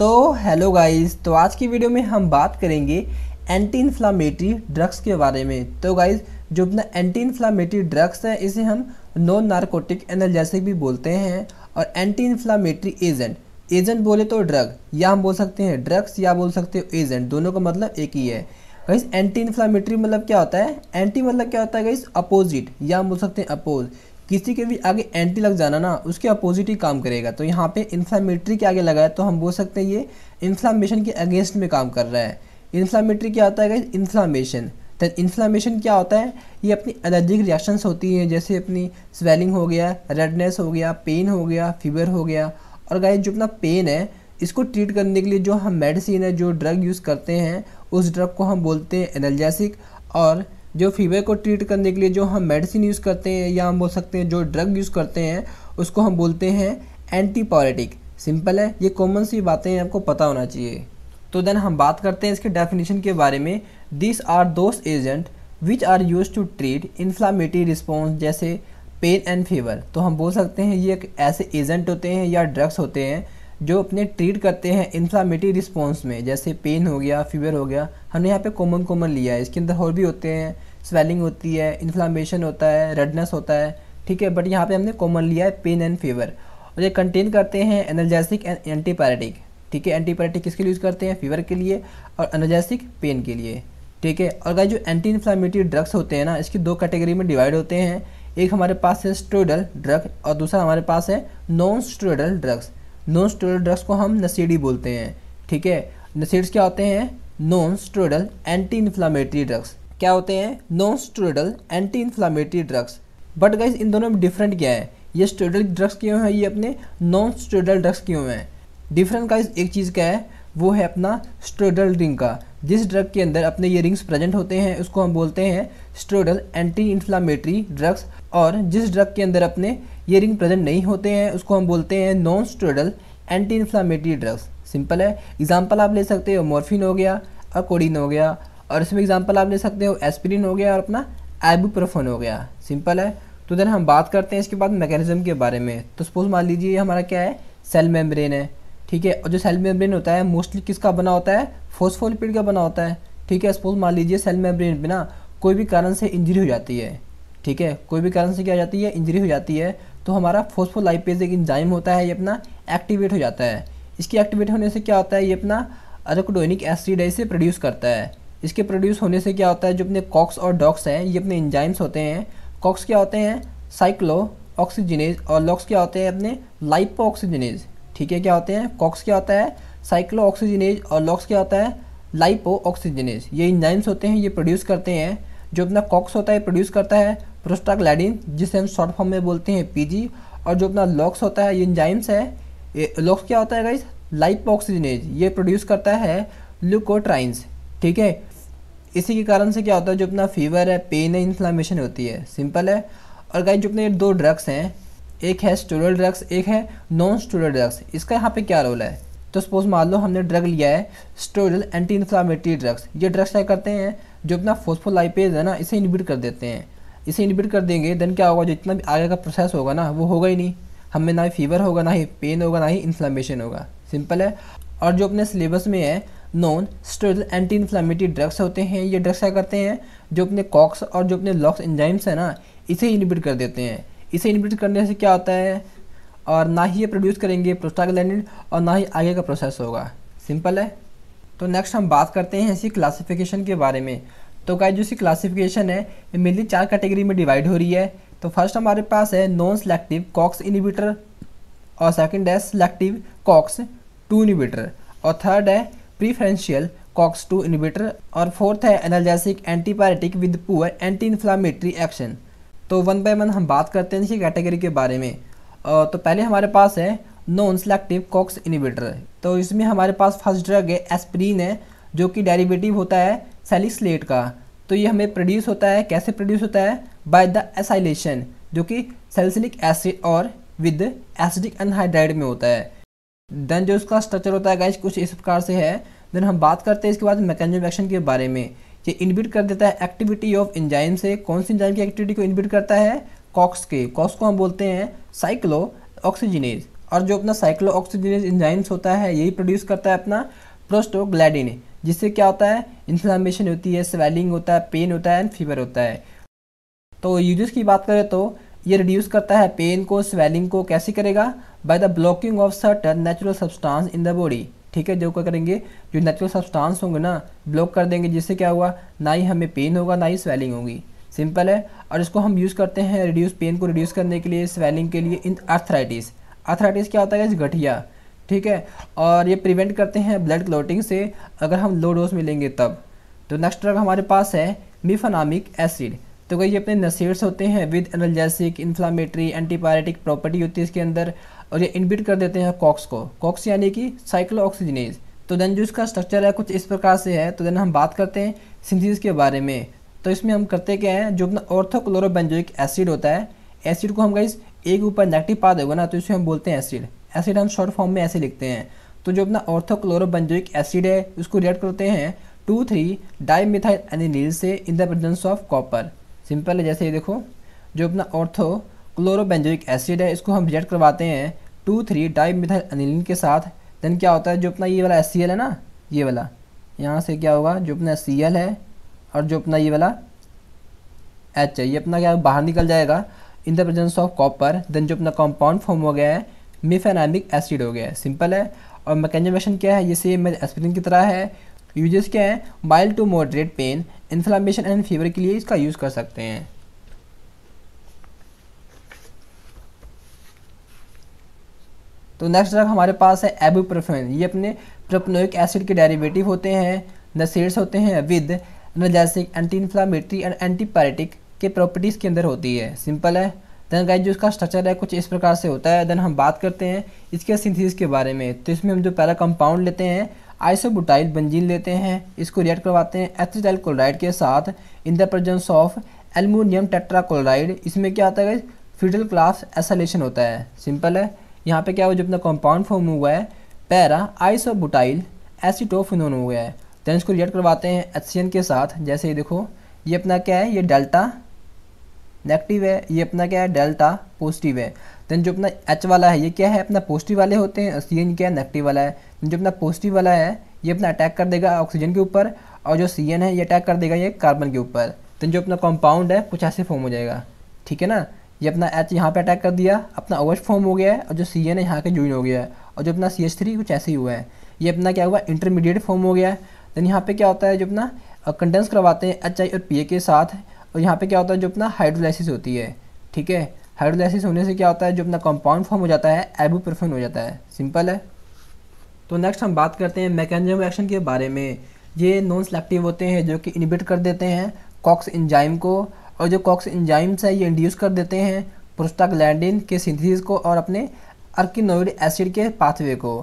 तो hello guys, तो आज की वीडियो में हम बात करेंगे एंटी इन्फ्लामेटरी ड्रग्स के बारे में। तो गाइस, जो अपना एंटी इन्फ्लामेटरी ड्रग्स है इसे हम नॉन नारकोटिक एनाल्जेसिक भी बोलते हैं। और एंटी इन्फ्लामेटरी एजेंट बोले तो ड्रग, या हम बोल सकते हैं ड्रग्स या बोल सकते हो एजेंट, दोनों का मतलब एक ही है। गाइस, एंटी इन्फ्लामेटरी मतलब क्या होता है? एंटी मतलब क्या होता है गाइस? अपोजिट, या हम बोल सकते हैं अपोज। किसी के भी आगे एंटी लग जाना ना, उसके अपोजिट ही काम करेगा। तो यहाँ पे इन्फ्लामेटरी के आगे लगा है तो हम बोल सकते हैं ये इन्फ्लामेशन के अगेंस्ट में काम कर रहा है। इन्फ्लामेटरी क्या होता है गाइस? इन्फ्लामेशन। तो इन्फ्लामेशन क्या होता है? ये अपनी एलर्जिक रिएक्शंस होती हैं, जैसे अपनी स्वेलिंग हो गया, रेडनेस हो गया, पेन हो गया, फीवर हो गया। और गाइस, जो अपना पेन है इसको ट्रीट करने के लिए जो हम मेडिसिन है, जो ड्रग यूज़ करते हैं, उस ड्रग को हम बोलते हैं एनाल्जेसिक। और जो फीवर को ट्रीट करने के लिए जो हम मेडिसिन यूज़ करते हैं, या हम बोल सकते हैं जो ड्रग यूज़ करते हैं, उसको हम बोलते हैं एंटीपायरेटिक। सिंपल है, ये कॉमन सी बातें हैं, आपको पता होना चाहिए। तो देन हम बात करते हैं इसके डेफिनेशन के बारे में। This are those agent which are use to treat inflammatory response, जैसे पेन एंड फीवर। तो हम बोल सकते हैं ये एक ऐसे एजेंट होते हैं या ड्रग्स होते हैं जो अपने ट्रीट करते हैं इन्फ्लामेटरी रिस्पॉन्स में, जैसे पेन हो गया, फीवर हो गया। हमने यहाँ पे कॉमन लिया है, इसके अंदर और भी होते हैं, स्वेलिंग होती है, इन्फ्लामेशन होता है, रेडनेस होता है, ठीक है। बट यहाँ पे हमने कॉमन लिया है पेन एंड फीवर। और ये कंटेन करते हैं एनाल्जेसिक एंड एंटीपायरेटिक, ठीक है। एंटीपायरेटिक किसके लिए यूज़ करते हैं? फीवर के लिए, और एनाल्जेसिक पेन के लिए, ठीक है। और गाइस, जो एंटी इन्फ्लामेटरी ड्रग्स होते हैं ना, इसकी दो कैटेगरी में डिवाइड होते हैं। एक हमारे पास है स्टेरॉइडल ड्रग और दूसरा हमारे पास है non steroidal drugs. Non steroidal drugs को हम नसीडी बोलते हैं, ठीक है। नसीड्स क्या होते हैं? Non steroidal anti inflammatory drugs. क्या होते हैं? Non steroidal anti inflammatory drugs. But guys, इन दोनों में डिफरेंट क्या है? ये स्टेरॉइडल ड्रग्स क्यों हैं, ये अपने नॉन स्टेरॉइडल ड्रग्स क्यों हैं? डिफरेंट गाइस एक चीज़ क्या है, वो है अपना स्टेरॉइडल रिंग का। जिस ड्रग के अंदर अपने ये रिंग्स प्रेजेंट होते हैं उसको हम बोलते हैं स्टेरॉइडल एंटी इन्फ्लामेटरी ड्रग्स। और जिस ड्रग के अंदर अपने ये रिंग प्रेजेंट नहीं होते हैं उसको हम बोलते हैं non steroidal anti inflammatory drugs. Simple है। एग्जांपल आप ले सकते हो मॉर्फिन हो गया और कोडीन हो गया, और इसमें एग्जांपल आप ले सकते हो एस्पिरिन हो गया और अपना आइबुप्रोफेन हो गया। सिंपल है। तो देन हम बात करते हैं इसके बाद मैकेनिज्म के बारे में। तो सपोज मान लीजिए हमारा क्या है, सेल मेम्ब्रेन है, ठीक है। और जो सेल मेम्ब्रेन होता है मोस्टली किसका बना होता है? फॉस्फोलिपिड का बना होता है, ठीक है। सपोज मान लीजिए सेल मेम्ब्रेन पे ना कोई भी कारण से इंजरी हो जाती है, ठीक है। कोई भी कारण से क्या हो जाती है? इंजरी हो जाती है। तो हमारा फॉस्फोलाइपेज एक एंजाइम होता है, ये अपना एक्टिवेट हो जाता है। इसके एक्टिवेट होने से क्या होता है? ये अपना अराकिडोनिक एसिड इसे प्रोड्यूस करता है। इसके प्रोड्यूस होने से क्या होता है? जो अपने कॉक्स और डॉक्स हैं ये अपने एंजाइम्स होते हैं। कॉक्स क्या होते हैं? साइक्लो ऑक्सीजनेज, और लॉक्स क्या होते हैं? अपने लाइपो ऑक्सीजनेज, ठीक है। क्या होते हैं? कॉक्स क्या होता है? साइक्लो ऑक्सीजनेज, और लॉक्स क्या होता है? Lipo oxygenase. ये एंजाइम्स होते हैं, ये प्रोड्यूस करते हैं। जो अपना कॉक्स होता है प्रोड्यूस करता है प्रोस्टाग्लैंडिन, जिसे हम शॉर्ट फॉर्म में बोलते हैं पीजी। और जो अपना लॉक्स होता है, ये एंजाइम्स है, ये लॉक्स क्या होता है गाइस? लाइपो ऑक्सीजनेज, ये प्रोड्यूस करता है ल्यूकोट्राइन्स, ठीक है। इसी के कारण से क्या होता है? जो अपना फीवर है, पेन है, इन्फ्लामेशन होती है। सिंपल है। और गाइस, जो अपने दो ड्रग्स हैं, एक है स्टेरॉइडल ड्रग्स, एक है नॉन स्टेरॉइडल ड्रग्स, इसका यहाँ पे क्या रोल है? तो सपोज मान लो हमने ड्रग लिया है स्टेरॉइडल एंटी इन्फ्लामेटरी ड्रग्स। ये ड्रग्स क्या करते हैं? जो अपना फॉस्फोलाइपेज है ना, इसे इनहिबिट कर देते हैं। इसे इनहिबिट कर देंगे देन क्या होगा? जितना भी आगे का प्रोसेस होगा ना, वो होगा ही नहीं। हमें ना ही फीवर होगा, ना ही पेन होगा, ना ही इन्फ्लामेशन होगा। सिंपल है। और जो अपने सिलेबस में है non steroidal anti inflammatory drugs होते हैं, ये ड्रग्स क्या करते हैं? जो अपने कॉक्स और जो अपने लॉक्स एंजाइम्स है ना, इसे इनहिबिट कर देते हैं। इसे इनहिबिट करने से क्या होता है? और ना ही ये प्रोड्यूस करेंगे प्रोस्टाग्लैंडिन, और ना ही आगे का प्रोसेस होगा। सिंपल है। तो नेक्स्ट हम बात करते हैं इसी क्लासिफिकेशन के बारे में। तो गाइस, जो इसकी क्लासिफिकेशन है ये मेनली 4 कैटेगरी में डिवाइड हो रही है। तो फर्स्ट हमारे पास है नॉन सेलेक्टिव कॉक्स इनहिबिटर, और सेकंड है सेलेक्टिव कॉक्स 2 इनहिबिटर, और थर्ड है प्रीफरेंशियल कॉक्स 2 इनहिबिटर, और फोर्थ है analgesic antipyretic with poor anti inflammatory action. तो वन बाय वन हम बात करते हैं इसी कैटेगरी के बारे में। तो पहले हमारे पास है नॉन सेलेक्टिव कॉक्स इनहिबिटर। तो इसमें हमारे पास फर्स्ट ड्रग है एस्पिरिन है, जो कि डेरिवेटिव होता है सैलिसिलेट का। तो ये हमें प्रोड्यूस होता है, कैसे प्रोड्यूस होता है? बाय द एसाइलेशन, जो कि सैलिसिलिक एसिड और विद एसिडिक एनहाइड्राइड में होता है। देन जो इसका स्ट्रक्चर होता है गाइस कुछ इस प्रकार से है। देन हम बात करते हैं इसके बाद मैकेनिज्म एक्शन के बारे में। ये इनहिबिट कर देता है एक्टिविटी ऑफ एंजाइम से। कौन सी एंजाइम की एक्टिविटी को इनहिबिट करता है? कॉक्स के। कॉक्स को हम बोलते हैं साइक्लो ऑक्सीजनेज, और जो अपना साइक्लोऑक्सीजनेज एंजाइम्स होता है यही प्रोड्यूस करता है अपना प्रोस्टोग्लैंडिन, जिससे क्या होता है, इन्फ्लामेशन होती है, स्वेलिंग होता है, पेन होता है एंड फीवर होता है। तो यूजेस की बात करें तो ये रिड्यूस करता है पेन को, स्वेलिंग को। कैसे करेगा? By the blocking of certain natural substance in the body. ठीक है, जो क्या करेंगे, जो नेचुरल सब्सटेंस होंगे ना ब्लॉक कर देंगे, जिससे क्या हुआ, ना ही हमें पेन होगा ना ही स्वेलिंग होगी। सिंपल है। और इसको हम यूज़ करते हैं रिड्यूस पेन को रिड्यूस करने के लिए, स्वेलिंग के लिए, इन आर्थराइटिस। आर्थराइटिस क्या होता है, इस गठिया। ठीक है, और ये प्रिवेंट करते हैं ब्लड क्लॉटिंग से अगर हम लो डोज में लेंगे तब। तो नेक्स्ट ड्रग हमारे पास है मिफेनामिक एसिड। तो ये अपने नसेड्स होते हैं with analgesic, inflammatory, antipyretic property होती है इसके अंदर, और ये इनबिट कर देते हैं कॉक्स को। कॉक्स यानी कि साइक्लोऑक्सीजनेज। तो देन जो इसका स्ट्रक्चर है कुछ इस प्रकार से है। तो देन हम बात करते हैं सिंथेसिस के बारे में। तो इसमें हम करते क्या हैं, जो अपना ऑर्थोक्लोरोबेंजोइक एसिड होता है, एसिड को हम गाइस एक ऊपर नेगेटिव पाथ होगा ना तो इसे हम बोलते हैं एसिड। एसिड हम शॉर्ट फॉर्म में ऐसे लिखते हैं। तो जो अपना ऑर्थोक्लोरोबेंजोइक एसिड है उसको रिएक्ट करते हैं 2,3 डाइमिथाइल एनिलीन से इन the presence of copper. Simple है, जैसे ये देखो, जो अपना ऑर्थोक्लोरोबेंजोइक एसिड है इसको हम रिएक्ट करवाते हैं 2,3 डाइमिथाइल एनिलीन के साथ। देन क्या होता है, जो अपना ये वाला HCl है ना, ये वाला, यहाँ से क्या होगा, जो अपना HCl है और जो अपना ये वाला H है, ये अपना क्या बाहर निकल जाएगा in the presence of copper. Then जो अपना कंपाउंड फॉर्म हो गया है मिफेनामिक एसिड हो गया है। सिंपल है। और मैकेनिज्म एक्शन क्या है, ये सेम एस्पिरिन की तरह है। यूजेस क्या है, mild to moderate pain, inflammation and fever के लिए इसका यूज़ कर सकते हैं। तो नेक्स्ट ड्रग हमारे पास है एबुप्रोफेन। ये अपने प्रोपनोइक एसिड के डेरिवेटिव होते हैं, नसेड्स होते हैं with analgesic, anti inflammatory and antipyretic के प्रॉपर्टीज़ के अंदर होती है। सिंपल है। देन गाइस जो इसका स्ट्रक्चर है कुछ इस प्रकार से होता है। देन हम बात करते हैं इसके सिंथेसिस के बारे में। तो इसमें हम जो पहला कंपाउंड लेते हैं आइसोब्यूटाइल बेंजीन लेते हैं, इसको रिएक्ट करवाते हैं एसिटाइल क्लोराइड के साथ इन the presence of aluminium tetrachloride. इसमें क्या आता है, फिडल क्लास एसाइलेशन होता है। सिंपल है। यहाँ पे क्या हो, जो अपना कंपाउंड फॉर्म हुआ है पैरा आइसोब्यूटाइल एसीटोफिनोन हो गया है। देन इसको रिएक्ट करवाते हैं HCN के साथ। जैसे ये देखो, ये अपना क्या है, ये डेल्टा नेगेटिव है, ये अपना क्या है डेल्टा पॉजिटिव है। देन जो अपना H वाला है ये क्या है, अपना पॉजिटिव वाले होते हैं, CN क्या है नेगेटिव वाला है। जो अपना पॉजिटिव वाला है ये अपना अटैक कर देगा ऑक्सीजन के ऊपर, और जो CN है ये अटैक कर देगा ये कार्बन के ऊपर। देन जो अपना कंपाउंड है कुछ ऐसे फॉर्म हो जाएगा। ठीक है ना, ये अपना H यहाँ पे अटैक कर दिया, अपना OH फॉर्म हो गया है, और जो CN है यहाँ के ज्वाइन हो गया है, और जो अपना CH3 कुछ ऐसे ही हुआ है, ये अपना क्या हुआ, इंटरमीडिएट फॉर्म हो गया है। देन यहाँ पे क्या होता है, जो अपना कंडेंस करवाते हैं HI और PA के साथ, और यहाँ पे क्या होता है, जो अपना हाइड्रोलाइसिस होती है। ठीक है, हाइड्रोलाइसिस होने से क्या होता है, जो अपना कंपाउंड फॉर्म हो जाता है एबुप्रोफेन हो जाता है। सिंपल है। तो नेक्स्ट हम बात करते हैं मैकेनिज्म एक्शन के बारे में। ये नॉन सेलेक्टिव होते हैं जो कि इनहिबिट कर देते हैं कॉक्स एंजाइम को, और जो कॉक्स एंजाइम्स है ये इंड्यूस कर देते हैं प्रोस्टाग्लैंडिन के सिंथेसिस को और अपने अर्किनोइड एसिड के पाथवे को।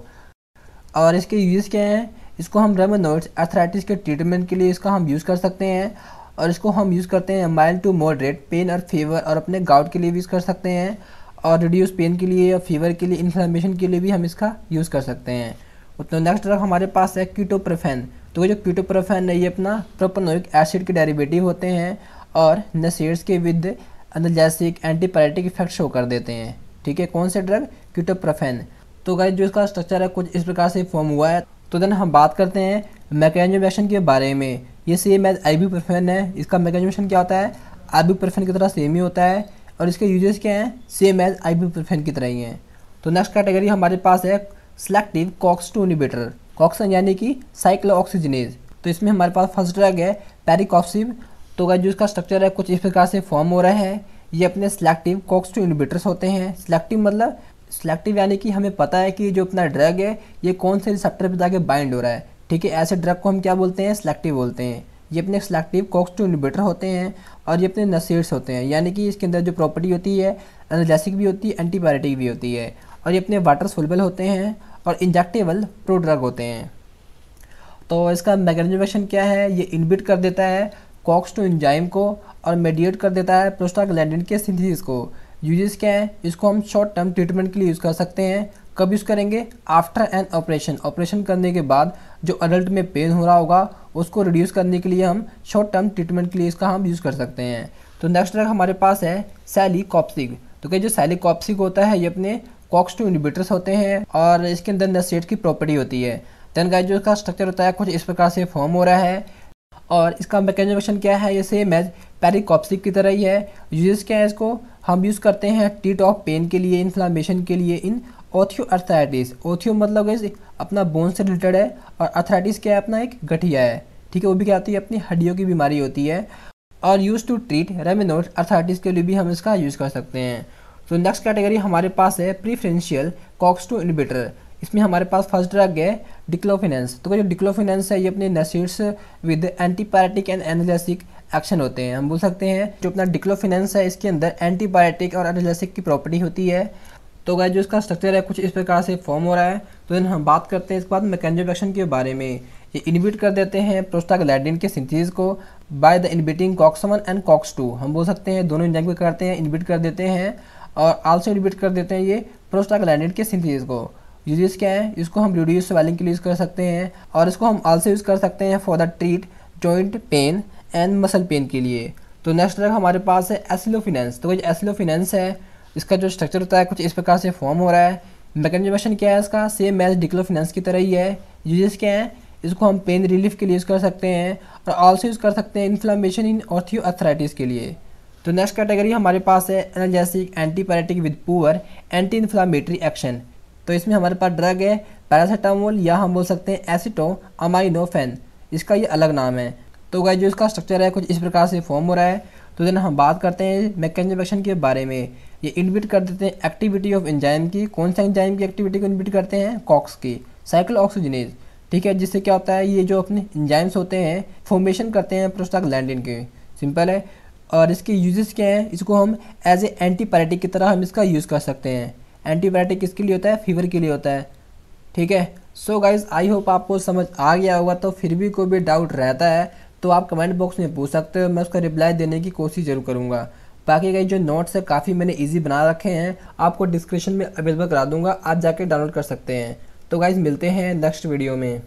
और इसके यूज क्या हैं, इसको हम रेमोनॉइड्स आर्थराइटिस के ट्रीटमेंट के लिए इसका हम यूज़ कर सकते हैं, और इसको हम यूज़ करते हैं माइल्ड टू मॉडरेट पेन और फीवर, और अपने गाउट के लिए भी यूज़ कर सकते हैं, और रिड्यूस पेन के लिए, फीवर के लिए, इन्फ्लेमेशन के लिए भी हम इसका यूज़ कर सकते हैं। तो नेक्स्ट ड्रग हमारे पास है कीटोप्रोफेन। तो ये जो कीटोप्रोफेन है ये अपना प्रोपेनोइक एसिड के डेरिवेटिव होते हैं, और नसेड्स के with analgesic antipyretic effect show कर देते हैं। ठीक है, कौन से ड्रग, कीटोप्रोफेन। तो गाइस जो इसका स्ट्रक्चर है कुछ इस प्रकार से फॉर्म हुआ है। तो देन हम बात करते हैं मैकेनिज्म एक्शन के बारे में। ये सेम एज आइबुप्रोफेन है, इसका मैकेनिज्म एक्शन क्या होता है, आइबुप्रोफेन की तरह सेम ही होता है, और इसके यूजेस क्या हैं, सेम एज आइबुप्रोफेन की तरह ही हैं। तो नेक्स्ट कैटेगरी हमारे पास है सेलेक्टिव COX-2 इनहिबिटर, कॉक्स यानी कि साइक्लोऑक्सीजनेज। तो इसमें हमारे पास फर्स्ट ड्रग है पेरिकॉप्सिब। तो गाइस जो इसका स्ट्रक्चर है कुछ इस प्रकार से फॉर्म हो रहा है। ये अपने सेलेक्टिव COX-2 इनहिबिटर्स होते हैं। सेलेक्टिव मतलब सेलेक्टिव यानी कि हमें पता है कि जो अपना ड्रग है ये कौन से रिसेप्टर पे जाके बाइंड हो रहा है। ठीक है, ऐसे ड्रग को हम क्या बोलते हैं, सेलेक्टिव बोलते हैं। ये अपने सेलेक्टिव COX-2 इनहिबिटर होते हैं, और ये अपने नसेड्स होते हैं, यानी कि इसके अंदर जो प्रॉपर्टी होती है एनाल्जेसिक भी होती है, एंटीपायरेटिक भी होती है, और ये अपने वाटर सोल्युबल होते हैं और इंजेक्टेबल प्रोड्रग होते हैं। तो इसका मैकेनिज्म एक्शन क्या है, ये इनहिबिट कर देता है COX-2 एंजाइम को और मेडिएट कर देता है प्रोस्टाग्लैंडिन के सिंथेसिस को। यूजेस क्या है, इसको हम शॉर्ट टर्म ट्रीटमेंट के लिए यूज़ कर सकते हैं। कब यूज़ करेंगे, आफ्टर एन ऑपरेशन, ऑपरेशन करने के बाद जो अडल्ट में पेन हो रहा होगा उसको रिड्यूस करने के लिए हम शॉर्ट टर्म ट्रीटमेंट के लिए इसका हम यूज़ कर सकते हैं। तो नेक्स्ट ड्रग हमारे पास है सैलिकॉप्सिब। तो क्या जो सैलिकॉप्सिब होता है ये अपने COX-2 इनहिबिटर्स होते हैं और इसके अंदर NSAID की प्रॉपर्टी होती है। देन गाइस जो इसका स्ट्रक्चर होता है कुछ इस प्रकार से फॉर्म हो रहा है और इसका मैकेनिज्म एक्शन क्या है, ये सेम एज पेरिकॉप्सिक की तरह ही है। यूजेस क्या है, इसको हम यूज़ करते हैं ट्रीट ऑफ पेन के लिए, इन्फ्लामेशन के लिए इन ऑस्टियोआर्थराइटिस। ऑस्टियो मतलब गाइस अपना बोन से रिलेटेड है और अर्थराइटिस क्या है, अपना एक गठिया है, ठीक है, वो भी क्या आती है, अपनी हड्डियों की बीमारी होती है। और यूज टू ट्रीट रेमिनोइड अर्थराइटिस के लिए भी हम इसका यूज़ कर सकते हैं। तो नेक्स्ट कैटेगरी हमारे पास है प्रीफरेंशियल COX-2 इनहिबिटर। इसमें हमारे पास फर्स्ट ड्रग है डिक्लोफिनेंस। तो जो डिक्लोफिनेंस है ये अपने NSAIDs with antipyretic and analgesic action होते हैं। हम बोल सकते हैं जो अपना डिक्लोफिनेंस है इसके अंदर एंटीपायरेटिक और एनाल्जेसिक की प्रॉपर्टी होती है। तो गाइस जो इसका स्ट्रक्चर है कुछ इस प्रकार से फॉर्म हो रहा है। तो देन हम बात करते हैं इसके बाद मैकेनिज्म एक्शन के बारे में। ये इनहिबिट कर देते हैं प्रोस्टाग्लैंडिन के सिंथेसिस को by the inhibiting COX-1 and COX-2। हम बोल सकते हैं दोनों एंजाइम को करते हैं, इनहिबिट कर देते हैं और आल्सो इनहिबिट कर देते हैं ये प्रोस्टाग्लैंडिन के सिंथेसिस को। यूजेस क्या है, इसको हम रिड्यूस स्वेलिंग के लिए यूज़ कर सकते हैं और इसको हम आल्सो यूज़ कर सकते हैं for the treat joint pain and muscle pain के लिए। तो नेक्स्ट ड्रग हमारे पास है एसिलोफिनेंस। तो जो एसिलोफिनेंस है इसका जो स्ट्रक्चर होता है कुछ इस प्रकार से फॉर्म हो रहा है। मैकेनिज्म एक्शन क्या है इसका, सेम एज डिक्लोफिनेंस की तरह ही है। यूजेस क्या है, इसको हम पेन रिलीफ के लिए यूज़ कर सकते हैं और आल्सो यूज़ कर सकते हैं इन्फ्लामेशन इन ऑस्टियोआर्थराइटिस के लिए। तो नेक्स्ट कैटेगरी हमारे पास है analgesic antipyretic with poor anti inflammatory action. तो इसमें हमारे पास ड्रग है पैरासीटामोल या हम बोल सकते हैं एसिटोअमाइनोफेन, इसका ये अलग नाम है। तो गाइस जो इसका स्ट्रक्चर है कुछ इस प्रकार से फॉर्म हो रहा है। तो देन हम बात करते हैं मैकेनिज्म एक्शन के बारे में। ये इनहिबिट कर देते हैं एक्टिविटी ऑफ एंजाइम की। कौन सा एंजाइम की एक्टिविटी को इनहिबिट करते हैं, COX की, साइक्लोऑक्सीजिनेज, ठीक है, जिससे क्या होता है ये जो अपने एंजाइम्स होते हैं फॉर्मेशन करते हैं प्रोस्टाग्लैंडिन के, सिंपल है। और इसके यूजेस क्या हैं, इसको हम एज ए एंटीपायरेटिक की तरह हम इसका यूज़ कर सकते हैं। एंटीबायोटिक किसके लिए होता है, फीवर के लिए होता है, ठीक है। सो गाइज आई होप आपको समझ आ गया होगा। तो फिर भी कोई भी डाउट रहता है तो आप कमेंट बॉक्स में पूछ सकते हो, मैं उसका रिप्लाई देने की कोशिश जरूर करूँगा। बाकी गाइज जो नोट्स है काफ़ी मैंने इजी बना रखे हैं, आपको डिस्क्रिप्शन में अवेलेबल करा दूंगा, आप जाके डाउनलोड कर सकते हैं। तो गाइज मिलते हैं नेक्स्ट वीडियो में।